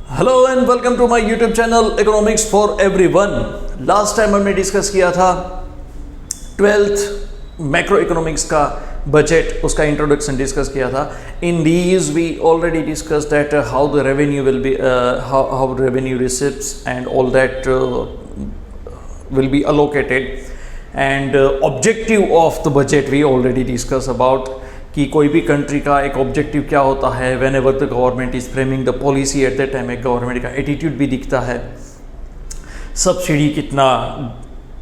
Hello and welcome to my YouTube channel economics for everyone. Last time हमने discuss किया था 12th macroeconomics का budget, उसका introduction discuss किया था। In these we already discuss that how the revenue will be how revenue receipts and all that will be allocated and objective of the budget we already discuss about कि कोई भी country का एक objective क्या होता है। When ever the government is framing the policy eight that time एक government का एटीट्यूड भी दिखता है, सब्सिडी कितना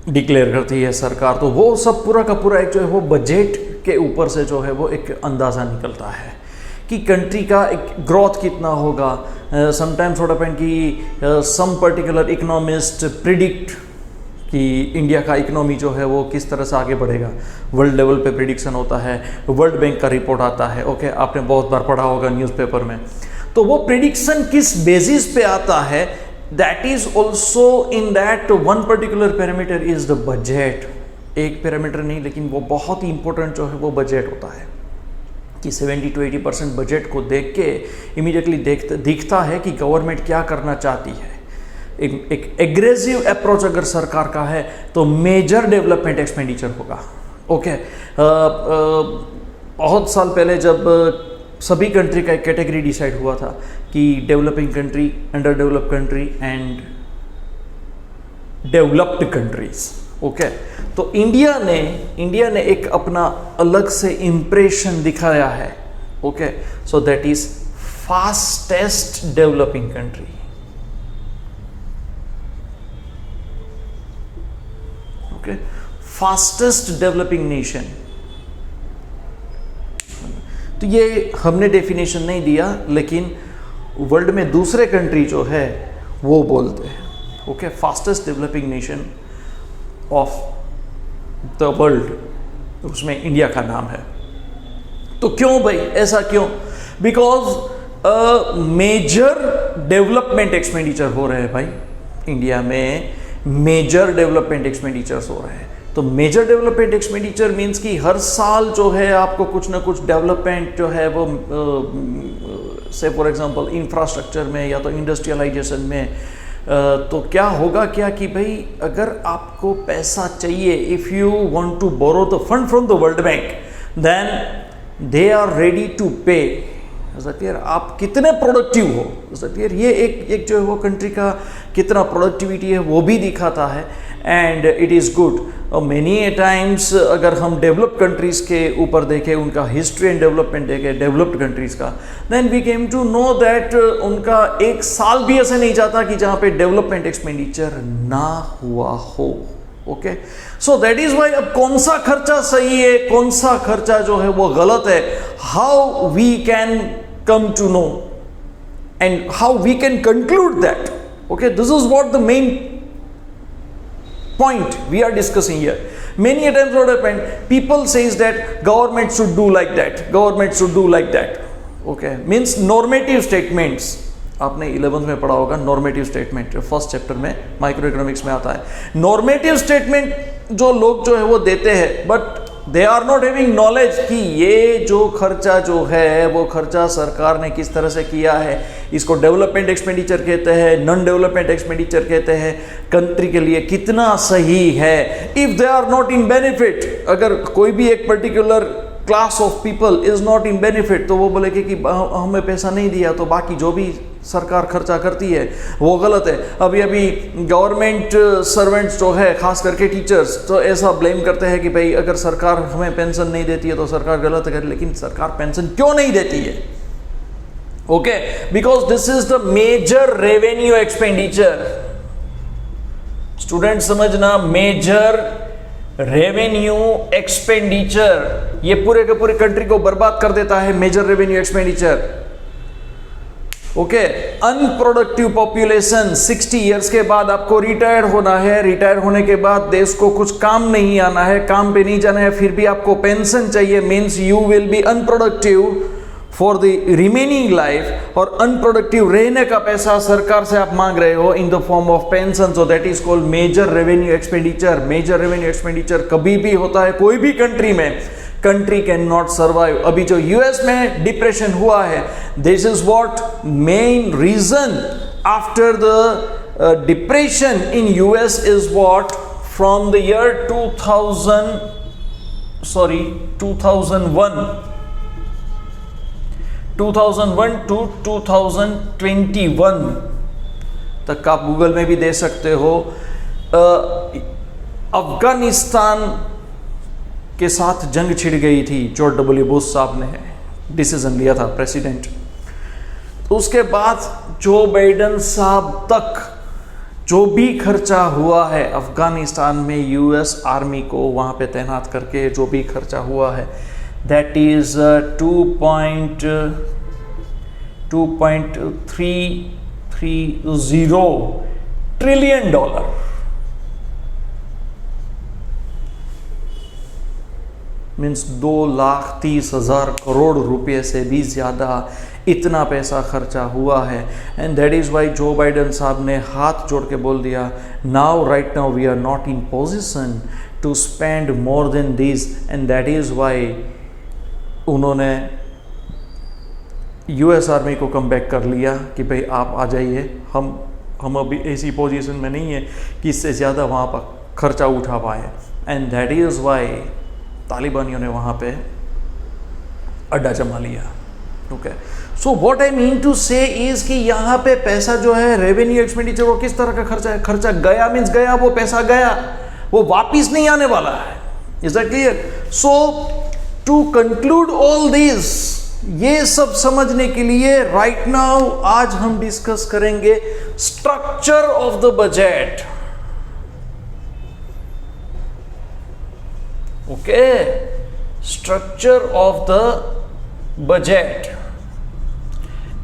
डिक्लेयर करती है सरकार, तो वो सब पूरा का पूरा एक जो है वो बजट के ऊपर से जो है वो एक अंदाज़ा निकलता है कि कंट्री का एक ग्रोथ कितना होगा। समटाइम्स व्हाट हैपन कि सम पर्टिकुलर इकोनॉमिस्ट प्रिडिक्ट कि इंडिया का इकोनॉमी जो है वो किस तरह से आगे बढ़ेगा। वर्ल्ड लेवल पे प्रिडिक्शन होता है, वर्ल्ड बैंक का रिपोर्ट आता है, ओके आपने बहुत बार पढ़ा होगा न्यूज़पेपर में। तो वो प्रिडिक्शन किस बेसिस पे आता है, that is also in that one particular parameter is the budget. एक पैरामीटर नहीं लेकिन वो बहुत ही इंपॉर्टेंट जो है वो बजट होता है कि 70 to 80% बजट को देख के इमीडिएटली दिखता है कि गवर्नमेंट क्या करना चाहती है। एक एग्रेसिव अप्रोच अगर सरकार का है तो मेजर डेवलपमेंट एक्सपेंडिचर होगा। ओके बहुत साल पहले जब सभी कंट्री का एक कैटेगरी डिसाइड हुआ था कि developing country, under developed country and developed countries. Okay तो इंडिया ने एक अपना अलग से इंप्रेशन दिखाया है। Okay so that is fastest developing country. Fastest developing nation. तो ये हमने डेफिनेशन नहीं दिया लेकिन वर्ल्ड में दूसरे कंट्री जो है वो बोलते हैं। Okay fastest developing nation of the world, उसमें इंडिया का नाम है। तो क्यों भाई, ऐसा क्यों? बिकॉज मेजर डेवलपमेंट एक्सपेंडिचर हो रहे हैं भाई इंडिया में, मेजर डेवलपमेंट एक्सपेंडिचर्स हो रहे हैं। तो मेजर डेवलपमेंट एक्सपेंडिचर मींस कि हर साल जो है आपको कुछ ना कुछ डेवलपमेंट जो है वो से फॉर एग्जांपल इंफ्रास्ट्रक्चर में या तो इंडस्ट्रियलाइजेशन में तो क्या होगा क्या कि भाई अगर आपको पैसा चाहिए, if you want to borrow the fund from the World Bank then they are ready to pay. यार आप कितने प्रोडक्टिव हो, यार ये एक जो है वो कंट्री का कितना प्रोडक्टिविटी है वो भी दिखाता है and it is good. Many a times अगर हम डेवलप्ड कंट्रीज़ के ऊपर देखें, उनका हिस्ट्री एंड डेवलपमेंट देखें डेवलप्ड कंट्रीज़ का, then we came to know that उनका एक साल भी ऐसे नहीं जाता कि जहाँ पे डेवलपमेंट एक्सपेंडिचर ना हुआ हो। Okay so that is why अब कौन सा खर्चा सही है, कौन सा खर्चा जो है वो गलत है, how we can come to know and how we can conclude that. Okay, this is what the main point we are discussing here. Many times what happened, people says that government should do like that, government should do like that. Okay, means normative statements. आपने 11th में पढ़ा होगा normative statement, first chapter में micro economics में आता है। Normative statement जो लोग जो है वो देते हैं but they are not having knowledge कि ये जो खर्चा जो है वो खर्चा सरकार ने किस तरह से किया है। इसको डेवलपमेंट एक्सपेंडिचर कहते हैं, नॉन डेवलपमेंट एक्सपेंडिचर कहते हैं, कंट्री के लिए कितना सही है। If they are not in benefit, अगर कोई भी एक particular class of people is not in benefit तो वो बोलेंगे कि हमें पैसा नहीं दिया तो बाकी जो भी सरकार खर्चा करती है वो गलत है। अभी गवर्नमेंट सर्वेंट्स जो है खास करके टीचर्स तो ऐसा ब्लेम करते हैं कि भाई अगर सरकार हमें पेंशन नहीं देती है तो सरकार गलत है, लेकिन सरकार पेंशन क्यों नहीं देती है? Okay because this is the major revenue expenditure. Student समझना, मेजर रेवेन्यू एक्सपेंडिचर ये पूरे के पूरे कंट्री को बर्बाद कर देता है। Major revenue expenditure. Okay unproductive population, 60 years के बाद आपको रिटायर होना है, रिटायर होने के बाद देश को कुछ काम नहीं आना है, काम पे नहीं जाना है, फिर भी आपको पेंशन चाहिए, means you will be unproductive for the remaining life. और अनप्रोडक्टिव रहने का पैसा सरकार से आप मांग रहे हो in the form of pension, so that is called major revenue expenditure. मेजर रेवेन्यू एक्सपेंडिचर कभी भी होता है कोई भी कंट्री में, कंट्री कैन नॉट सर्वाइव। अभी जो यूएस में डिप्रेशन हुआ है, this is what main reason after the depression in US is what? From the year 2001 to 2021 तक, आप गूगल में भी दे सकते हो, अफगानिस्तान के साथ जंग छिड़ गई थी। जॉर्ज डब्ल्यू बुश साहब ने डिसीजन लिया था, प्रेसिडेंट। उसके बाद जो बाइडेन साहब तक जो भी खर्चा हुआ है अफगानिस्तान में यूएस आर्मी को वहाँ पे तैनात करके, जो भी खर्चा हुआ है, that is 2.330 trillion dollar. Means 2,30,000 crore रुपए से भी ज़्यादा इतना पैसा खर्चा हुआ है। And that is why Joe Biden साहब ने हाथ जोड़ के बोल दिया, right now we are not in position to spend more than this. And that is why उन्होंने यूएस आर्मी को कम बैक कर लिया कि भाई आप आ जाइए, हम अभी ऐसी पोजीशन में नहीं है कि इससे ज़्यादा वहाँ पर खर्चा उठा पाए। एंड दैट इज़ वाई तालिबानियों ने वहाँ पे अड्डा जमा लिया। Okay, so what I mean to say is कि यहाँ पे पैसा जो है रेवेन्यू एक्सपेंडिचर, वो किस तरह का खर्चा है? खर्चा गया मीन्स गया, वो पैसा गया, वो वापिस नहीं आने वाला है। Is that clear? So to conclude all this, ये सब समझने के लिए राइट नाउ आज हम डिस्कस करेंगे structure of the budget. Okay, structure of the budget.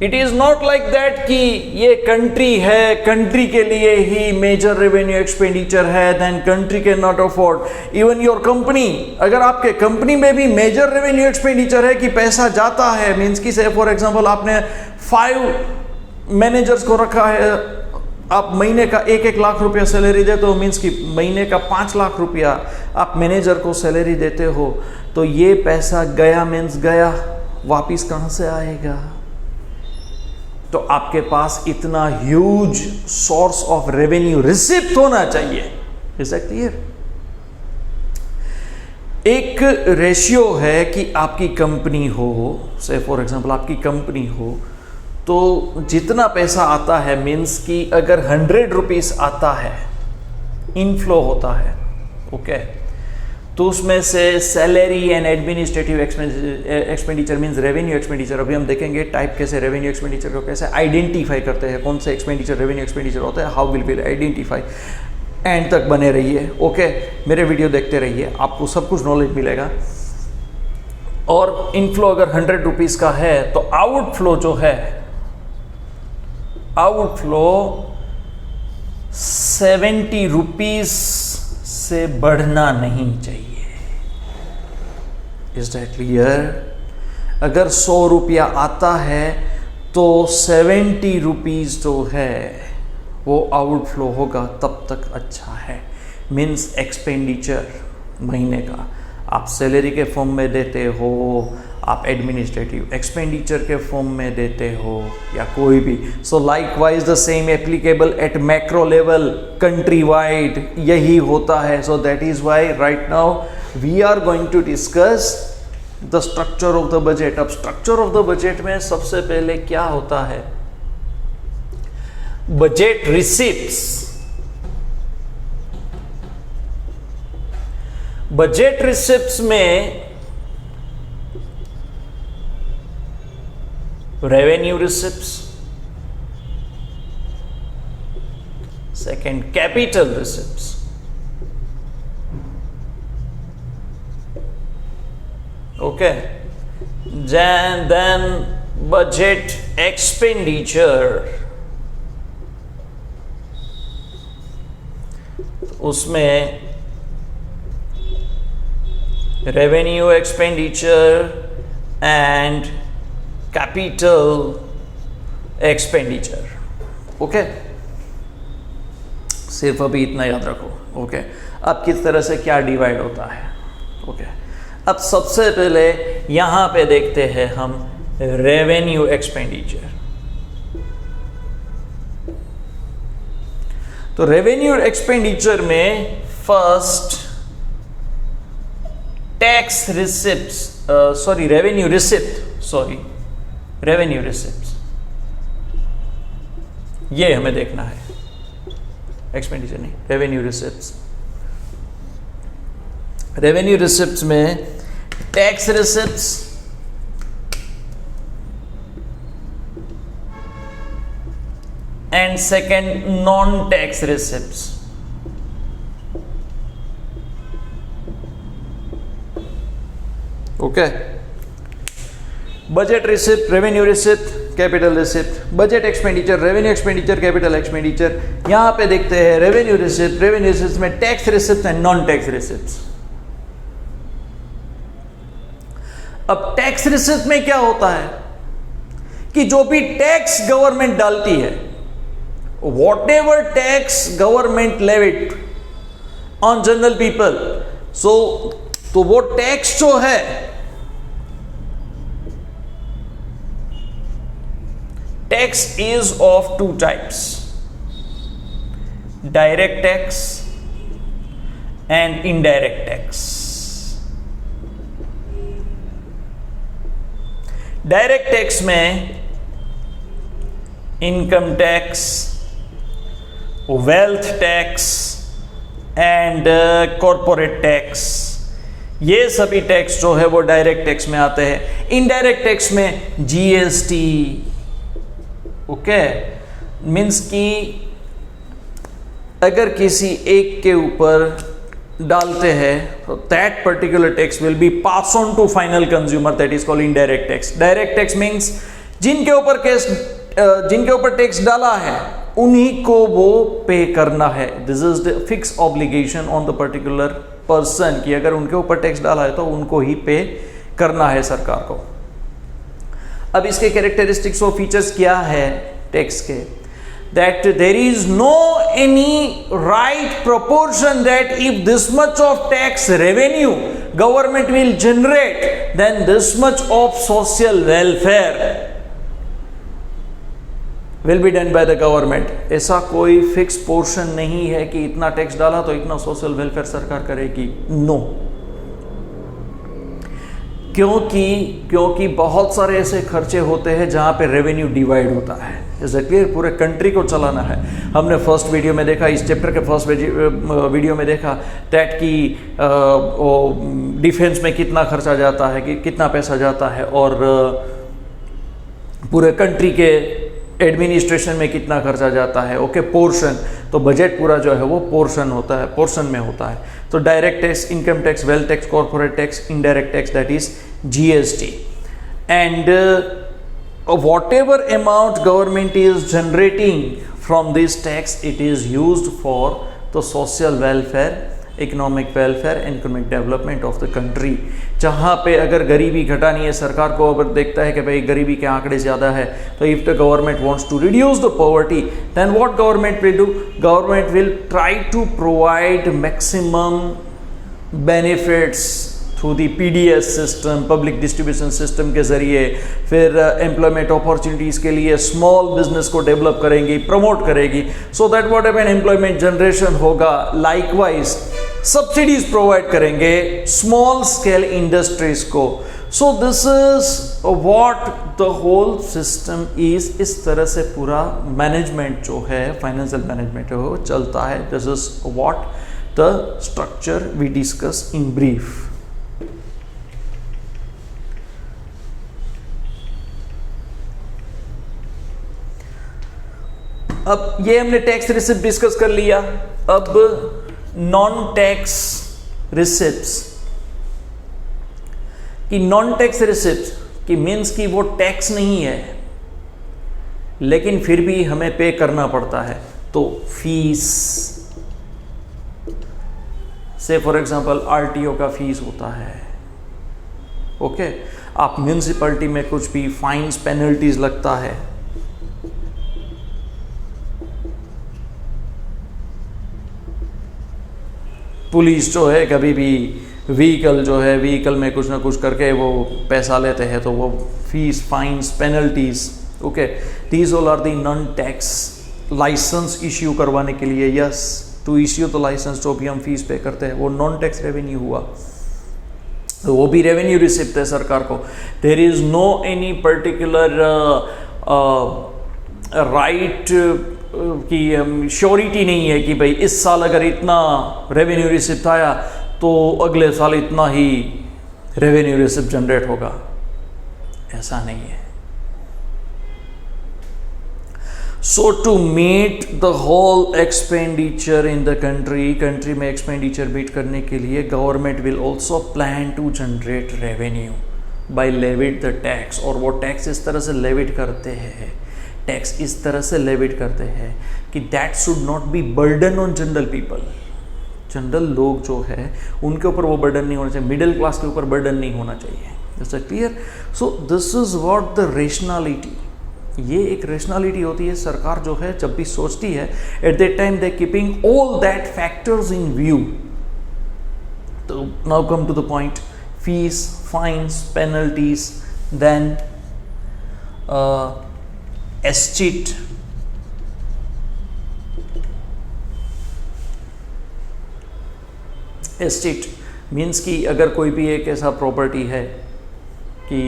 It is not like that कि ये कंट्री है, कंट्री के लिए ही मेजर रेवेन्यू एक्सपेंडिचर है, then country can not afford. Even your company, अगर आपके कंपनी में भी मेजर रेवेन्यू एक्सपेंडिचर है कि पैसा जाता है, मीन्स की से फॉर एग्जांपल आपने 5 मैनेजर्स को रखा है, आप महीने का 1-1 लाख रुपया सैलरी देते हो, मीन्स कि महीने का 5 लाख रुपया आप मैनेजर को सैलरी देते हो, तो ये पैसा गया मीन्स गया, वापिस कहाँ से आएगा? तो आपके पास इतना huge source of revenue receipt होना चाहिए। Is that clear? एक रेशियो है कि आपकी कंपनी हो, से फॉर एग्जांपल आपकी कंपनी हो, तो जितना पैसा आता है, मीन्स कि अगर 100 रुपीस आता है, इनफ्लो होता है, ओके, तो उसमें से salary and administrative expenditure means revenue expenditure, अभी हम देखेंगे टाइप कैसे रेवेन्यू एक्सपेंडिचर को कैसे आइडेंटिफाई करते हैं, कौन से एक्सपेंडिचर रेवेन्यू एक्सपेंडिचर होता है, how will be identify. And तक बने रहिए, ओके, मेरे वीडियो देखते रहिए, आपको सब कुछ नॉलेज मिलेगा। और इनफ्लो अगर 100 रुपीज़ का है तो आउटफ्लो जो है, आउटफ्लो 70 रुपीज से बढ़ना नहीं चाहिए। Is that clear? अगर 100 रुपया आता है तो 70 रुपीज जो है वो आउटफ्लो होगा, तब तक अच्छा है। मीन्स एक्सपेंडिचर महीने का आप सैलरी के फॉर्म में देते हो, आप एडमिनिस्ट्रेटिव एक्सपेंडिचर के फॉर्म में देते हो, या कोई भी। So likewise the same applicable at macro level, country wide यही होता है। So that is why right now we are going to discuss the structure of the budget. अब स्ट्रक्चर ऑफ द बजट में सबसे पहले क्या होता है? Budget receipts. बजट रिसिप्ट्स में revenue receipts, second capital receipts, okay, then budget expenditure. उसमें revenue expenditure and capital expenditure, okay. सिर्फ अभी इतना याद रखो, ओके। अब किस तरह से क्या डिवाइड होता है, ओके। अब सबसे पहले यहां पे देखते हैं हम रेवेन्यू एक्सपेंडिचर। तो रेवेन्यू एक्सपेंडिचर में first tax receipts, sorry revenue receipt, sorry revenue receipts, ये हमें देखना है, एक्सपेंडिचर नहीं, रेवेन्यू रिसिप्ट्स। रेवेन्यू रिसिप्ट्स में tax receipts, and second non tax receipts. Okay, budget receipt, revenue receipt, capital receipt, budget expenditure, revenue expenditure, capital expenditure. यहां पे देखते हैं रेवेन्यू रिसिप्ट, रेवेन्यू रिसिप्ट में tax receipt and non tax receipt. अब tax receipt में क्या होता है कि जो भी टैक्स गवर्नमेंट डालती है, whatever tax government levied on general people, so तो वो टैक्स जो है tax is of two types, direct tax and indirect tax. Direct tax में income tax, wealth tax and corporate tax, ये सभी tax जो है वो डायरेक्ट टैक्स में आते हैं। इनडायरेक्ट टैक्स में जीएसटी, ओके, मीन्स कि अगर किसी एक के ऊपर डालते हैं तो that particular tax will be pass on to final consumer, that is called indirect tax. Direct tax means जिनके ऊपर टैक्स डाला है उन्हीं को वो पे करना है। This is the fix obligation on the particular person कि अगर उनके ऊपर टैक्स डाला है तो उनको ही पे करना है सरकार को। अब इसके कैरेक्टरिस्टिक्स और फीचर्स क्या है टैक्स के, that there is no any right proportion that if this much of tax revenue government will generate then this much of social welfare will be done by the government. ऐसा कोई fix portion नहीं है कि इतना tax डाला तो इतना social welfare सरकार करेगी, नो। क्योंकि बहुत सारे ऐसे खर्चे होते हैं जहां पे रेवेन्यू डिवाइड होता है। जैसे क्लियर, पूरे कंट्री को चलाना है। हमने फर्स्ट वीडियो में देखा, इस चैप्टर के फर्स्ट वीडियो में देखा दैट कि डिफेंस में कितना खर्चा जाता है, कि कितना पैसा जाता है, और पूरे कंट्री के एडमिनिस्ट्रेशन में कितना खर्चा जाता है। ओके, पोर्शन, तो बजट पूरा जो है वो पोर्शन होता है, पोर्शन में होता है। तो direct tax, income tax, wealth tax, corporate tax, indirect tax, that is GST. And whatever amount government is generating from this tax, it is used for the social welfare, economic welfare and economic development of the country। जहाँ पे अगर गरीबी घटानी है, सरकार को अगर देखता है कि भाई गरीबी के आंकड़े ज़्यादा है, तो if the government wants to reduce the poverty, then what government will do? Government will try to provide maximum benefits through the PDS system, public distribution system के जरिए। फिर एम्प्लॉयमेंट अपॉर्चुनिटीज़ के लिए स्मॉल बिजनेस को develop करेंगी, promote करेगी, so that whatever employment generation होगा। Likewise subsidies provide करेंगे स्मॉल स्केल इंडस्ट्रीज को। So this is what the whole system is. इस तरह से पूरा मैनेजमेंट जो है, फाइनेंशियल मैनेजमेंट है, वो चलता है। This is what the structure we discuss in brief. अब ये हमने टैक्स रिसिप्ट डिस्कस कर लिया। अब नॉन टैक्स रिसिप्ट्स कि नॉन टैक्स रिसिप्ट की मीन्स कि वो टैक्स नहीं है लेकिन फिर भी हमें पे करना पड़ता है। तो फीस, से फॉर एग्जांपल आरटीओ का फीस होता है। ओके, आप म्यूनिसिपैलिटी में कुछ भी फाइन्स, पेनल्टीज लगता है। पुलिस जो है कभी भी व्हीकल जो है, व्हीकल में कुछ ना कुछ करके वो पैसा लेते हैं, तो वो fees, fines, penalties. Okay, these all are the non tax licence issue करवाने के लिए, yes, to issue the licence, जो भी हम फीस पे करते हैं वो नॉन टैक्स रेवेन्यू हुआ, तो वो भी रेवेन्यू रिसिप्ट है सरकार को. There is no any particular right की श्योरिटी नहीं है कि भाई इस साल अगर इतना रेवेन्यू रिसिप्ट आया तो अगले साल इतना ही रेवेन्यू रिसिप्ट जनरेट होगा, ऐसा नहीं है. So to meet the whole expenditure in the country में expenditure meet करने के लिए government will also plan to generate revenue by levied the tax. और वो टैक्स इस तरह से लेविट करते हैं, टैक्स इस तरह से लेविट करते हैं कि that should not be burden on general people. General लोग जो है उनके ऊपर वो बर्डन नहीं होना चाहिए, मिडिल क्लास के ऊपर बर्डन नहीं होना चाहिए. Is that clear? So this is what the rationality, ये एक रेशनैलिटी होती है. सरकार जो है जब भी सोचती है, at that time they keeping all that factors in view. तो now come to the point, fees, fines, penalties, then escheat, escheat means कि अगर कोई भी एक ऐसा प्रॉपर्टी है कि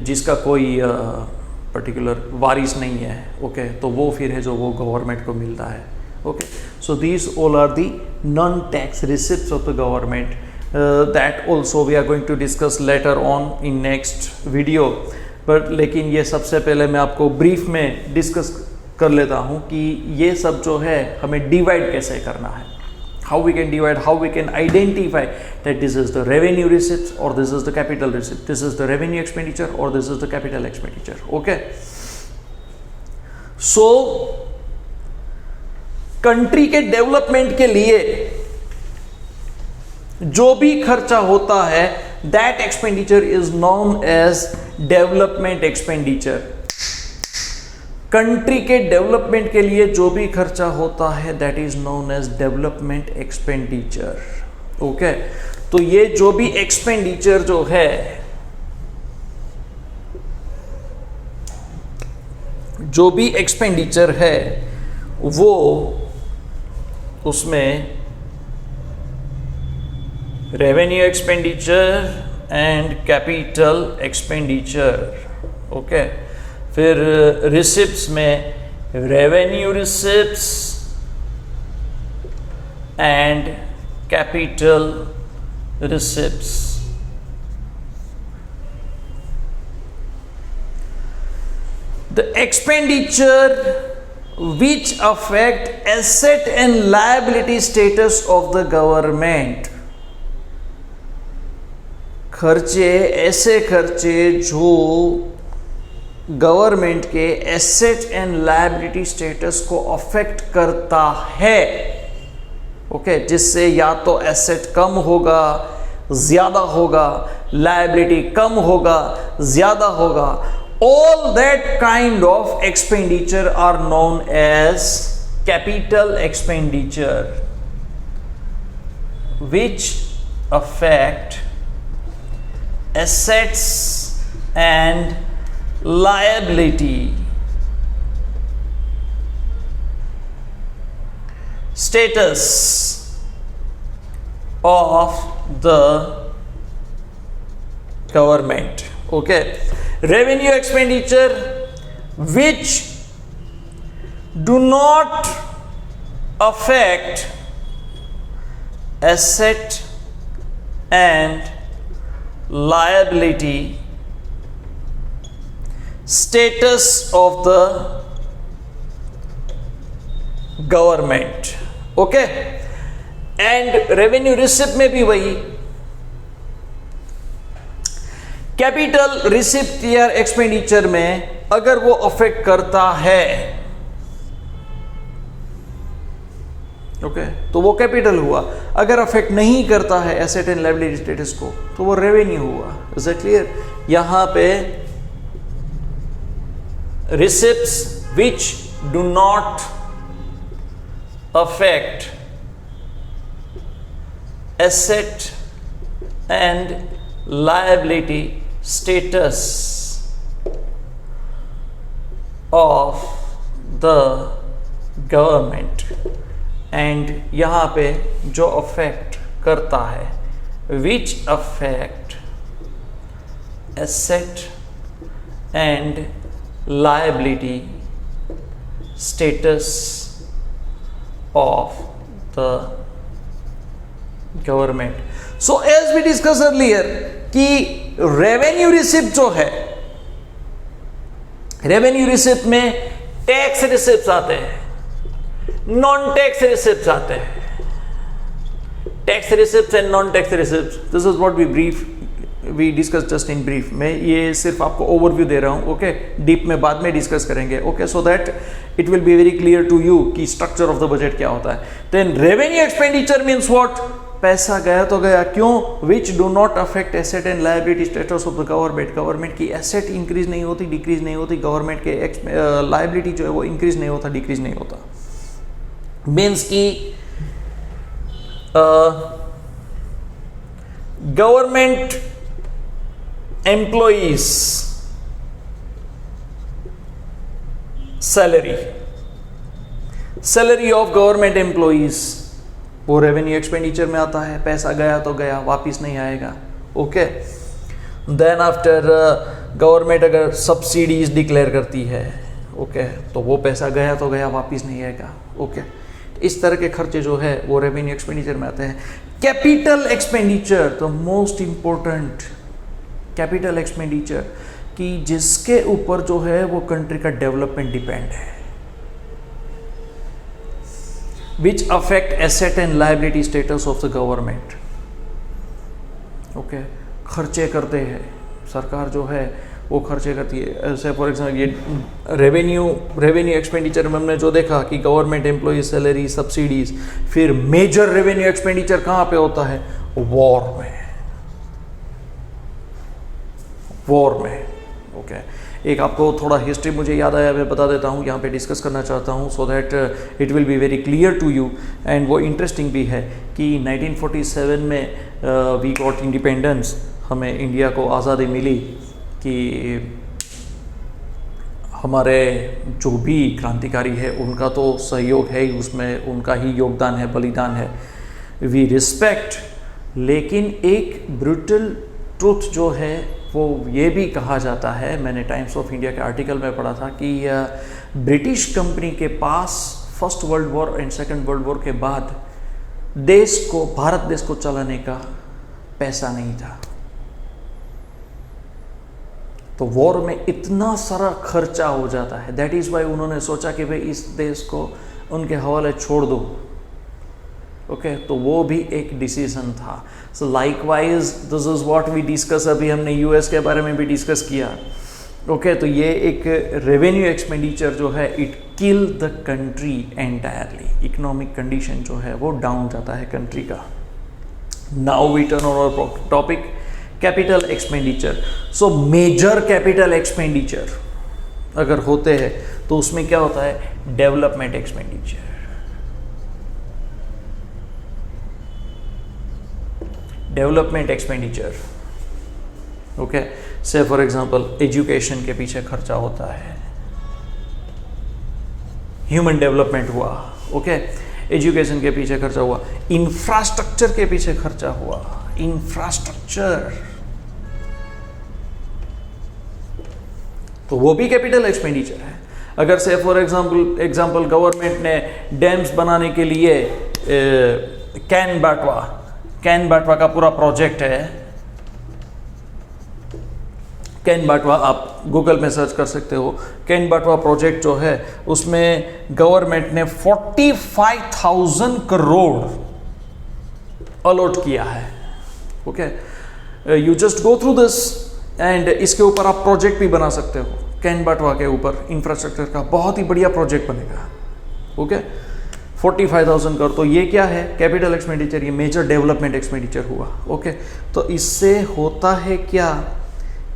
जिसका कोई पर्टिकुलर वारिस नहीं है, ओके, तो वो फिर है जो वो गवर्नमेंट को मिलता है. Okay, so these all are the non tax receipts of the government. That also we are going to discuss later on in next video. But लेकिन ये सबसे पहले मैं आपको ब्रीफ में डिस्कस कर लेता हूँ कि ये सब जो है हमें डिवाइड कैसे करना है. How we can divide, how we can identify that this is the revenue receipts or this is the capital receipt, this is the revenue expenditure or this is the capital expenditure. Okay, so country के development के लिए जो भी खर्चा होता है, that expenditure is known as development expenditure. Country के development के लिए जो भी खर्चा होता है that is known as development expenditure. Okay, तो ये जो भी एक्सपेंडिचर जो है, जो भी एक्सपेंडिचर है वो उसमें revenue expenditure and capital expenditure. Okay, फिर रिसिप्ट्स में revenue receipts and capital receipts. The expenditure which affect asset and liability status of the government. खर्चे, ऐसे खर्चे जो गवर्नमेंट के एसेट एंड लायबिलिटी स्टेटस को अफेक्ट करता है. ओके, जिससे या तो एसेट कम होगा, ज्यादा होगा, लायबिलिटी कम होगा, ज्यादा होगा. All that kind of expenditure are known as capital expenditure, which affect assets and liability status of the government. Okay, revenue expenditure which do not affect asset and liability status of the government. Okay, and revenue receipt में भी वही, capital receipt या expenditure में अगर वो affect करता है, okay, तो वो कैपिटल हुआ. अगर अफेक्ट नहीं करता है एसेट एंड लायबिलिटी स्टेटस को तो वो रेवेन्यू हुआ. Is it clear? यहां पे receipts which do not affect asset and liability status of the government, and यहाँ पे जो अफेक्ट करता है which affect asset and liability status of the government. So as we discuss earlier कि revenue receipt जो है, रेवेन्यू रिसिप्ट में tax receipt आते हैं, नॉन टैक्स रिसिप्ट आते हैं. Tax receipt and non tax receipt, this is what we discuss just in brief. मैं ये सिर्फ आपको ओवरव्यू दे रहा हूं, ओके. डीप में बाद में डिस्कस करेंगे, okay, so that it will be very clear to you कि स्ट्रक्चर ऑफ द बजट क्या होता है. Then revenue expenditure means what? पैसा गया तो गया, क्यों? Which do not affect asset and liability status of the government. Government की एसेट इंक्रीज नहीं होती, डिक्रीज नहीं होती, गवर्नमेंट के लायबिलिटी जो है वो इंक्रीज नहीं होता, डिक्रीज नहीं होता. मीन्स की government employees salary of government employees वो रेवेन्यू एक्सपेंडिचर में आता है. पैसा गया तो गया, वापिस नहीं आएगा, ओके. देन आफ्टर गवर्नमेंट अगर सब्सिडीज डिक्लेयर करती है, ओके, तो वो पैसा गया तो गया, वापिस नहीं आएगा, ओके. इस तरह के खर्चे जो है वो रेवेन्यू एक्सपेंडिचर में आते हैं. Capital expenditure, the most important, capital expenditure कि जिसके ऊपर जो है वो कंट्री का डेवलपमेंट डिपेंड है. which affect asset and liability status of the government. Okay, खर्चे करते हैं सरकार जो है वो खर्चे करती है. ऐसे फॉर एग्जाम्पल ये रेवेन्यू एक्सपेंडिचर में हमने जो देखा कि गवर्नमेंट एम्प्लॉय सैलरी, सब्सिडीज. फिर मेजर रेवेन्यू एक्सपेंडिचर कहाँ पे होता है? वॉर में, ओके. एक आपको थोड़ा हिस्ट्री मुझे याद आया, मैं बता देता हूँ, यहाँ पे डिस्कस करना चाहता हूँ so that it will be very clear to you. And वो इंटरेस्टिंग भी है कि 1947 में वी गॉट इंडिपेंडेंस, हमें इंडिया को आज़ादी मिली, कि हमारे जो भी क्रांतिकारी है उनका तो सहयोग है ही, उसमें उनका ही योगदान है, बलिदान है, वी रिस्पेक्ट. लेकिन एक ब्रूटल ट्रुथ जो है वो ये भी कहा जाता है, मैंने टाइम्स ऑफ इंडिया के आर्टिकल में पढ़ा था कि ब्रिटिश कंपनी के पास first world war and second world war के बाद भारत देश को चलाने का पैसा नहीं था. तो वॉर में इतना सारा खर्चा हो जाता है, दैट इज़ वाई उन्होंने सोचा कि भाई इस देश को उनके हवाले छोड़ दो, ओके. तो वो भी एक डिसीजन था. So likewise this is what we discuss, अभी हमने यूएस के बारे में भी डिस्कस किया, ओके. तो ये एक रेवेन्यू एक्सपेंडिचर जो है it kill the country entirely. Economic condition जो है वो डाउन जाता है कंट्री का. Now we turn on our topic, capital expenditure. So major capital expenditure अगर होते हैं तो उसमें क्या होता है? Development expenditure. Development expenditure, okay. Say for example education के पीछे खर्चा होता है, ह्यूमन डेवलपमेंट हुआ, ओके. एजुकेशन के पीछे खर्चा हुआ, इंफ्रास्ट्रक्चर के पीछे खर्चा हुआ, इंफ्रास्ट्रक्चर, तो वो भी कैपिटल एक्सपेंडिचर है. अगर से फॉर एग्जांपल गवर्नमेंट ने डैम्स बनाने के लिए कैन बाटवा का पूरा प्रोजेक्ट है. कैन बाटवा आप गूगल में सर्च कर सकते हो. कैन बाटवा प्रोजेक्ट जो है उसमें गवर्नमेंट ने 45,000 करोड़ अलॉट किया है, okay. You just go through this and इसके ऊपर आप प्रोजेक्ट भी बना सकते हो. कैन बाटवा के ऊपर इंफ्रास्ट्रक्चर का बहुत ही बढ़िया प्रोजेक्ट बनेगा, ओके. 45,000 करोड़. तो ये क्या है? कैपिटल एक्सपेंडिचर, ये मेजर डेवलपमेंट एक्सपेंडिचर हुआ, ओके. तो इससे होता है क्या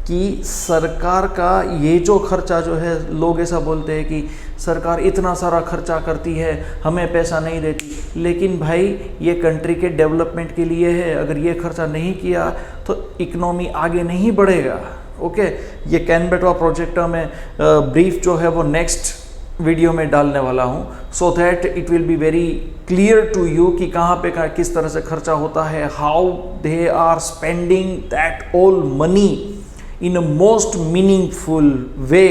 कि सरकार का ये जो खर्चा जो है, लोग ऐसा बोलते हैं कि सरकार इतना सारा खर्चा करती है, हमें पैसा नहीं देती. लेकिन भाई ये कंट्री के डेवलपमेंट के लिए है. अगर ये खर्चा नहीं किया तो इकोनॉमी आगे नहीं बढ़ेगा, ओके. ये कैन बाटवा प्रोजेक्ट में ब्रीफ जो है वो नेक्स्ट वीडियो में डालने वाला हूँ, so that it will be very clear to you कि कहाँ पे किस तरह से खर्चा होता है, how they are spending that all money in a most meaningful way.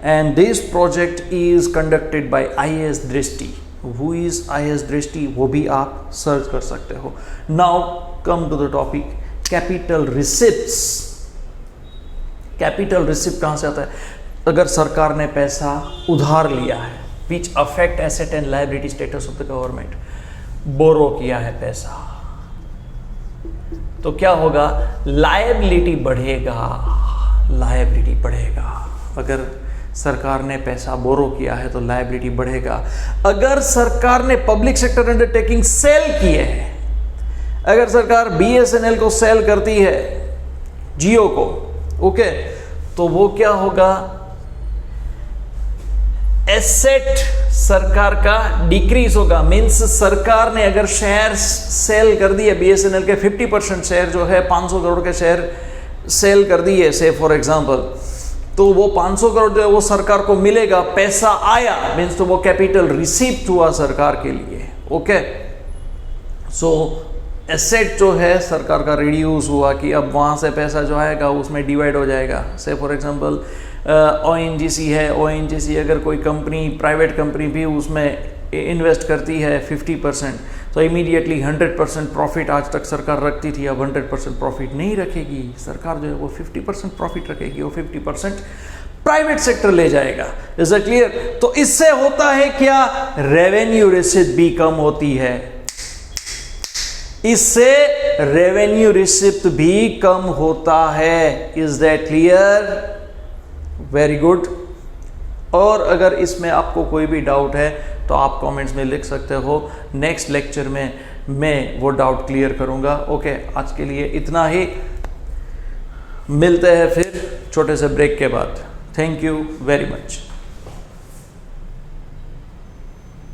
And this project is conducted by IAS Drishti. Who is IAS Drishti वो भी आप सर्च कर सकते हो. Now come to the topic, capital receipts. Capital receipt कहाँ से आता है? अगर सरकार ने पैसा उधार लिया है, which affect asset and liability status of the government, borrow किया है पैसा, तो क्या होगा? लायबिलिटी बढ़ेगा. लायबिलिटी बढ़ेगा. अगर सरकार ने पैसा बोरो किया है तो लायबिलिटी बढ़ेगा. अगर सरकार ने पब्लिक सेक्टर अंडरटेकिंग सेल किए हैं, अगर सरकार BSNL को सेल करती है, जियो को, ओके, तो वो क्या होगा? एसेट सरकार का डिक्रीज होगा. मींस सरकार ने अगर शेयर सेल कर दिए, BSNL के 50% शेयर जो है 500 करोड़ के शेयर सेल कर दिए, से फॉर एग्जांपल, तो वो 500 करोड़ जो है वो सरकार को मिलेगा. पैसा आया, मीन्स तो वो कैपिटल रिसीप्ट हुआ सरकार के लिए. ओके, सो एसेट जो है सरकार का रिड्यूस हुआ कि अब वहाँ से पैसा जो आएगा उसमें डिवाइड हो जाएगा. से फॉर एग्जांपल ONGC है, ONGC अगर कोई कंपनी, प्राइवेट कंपनी भी उसमें इन्वेस्ट करती है 50%, तो इमीडिएटली 100% प्रॉफिट आज तक सरकार रखती थी, अब 100% प्रॉफिट नहीं रखेगी सरकार, जो है वो 50% प्रॉफिट रखेगी, वो 50% प्राइवेट सेक्टर ले जाएगा. Is it clear? तो इससे होता है क्या? रेवेन्यू रिसिप्ट भी कम होती है. इससे रेवेन्यू रिसिप्ट भी कम होता है. Is that clear? Very good. और अगर इसमें आपको कोई भी डाउट है तो आप कमेंट्स में लिख सकते हो. नेक्स्ट लेक्चर में मैं वो डाउट क्लियर करूंगा. ओके, आज के लिए इतना ही. मिलते हैं फिर छोटे से ब्रेक के बाद. Thank you very much.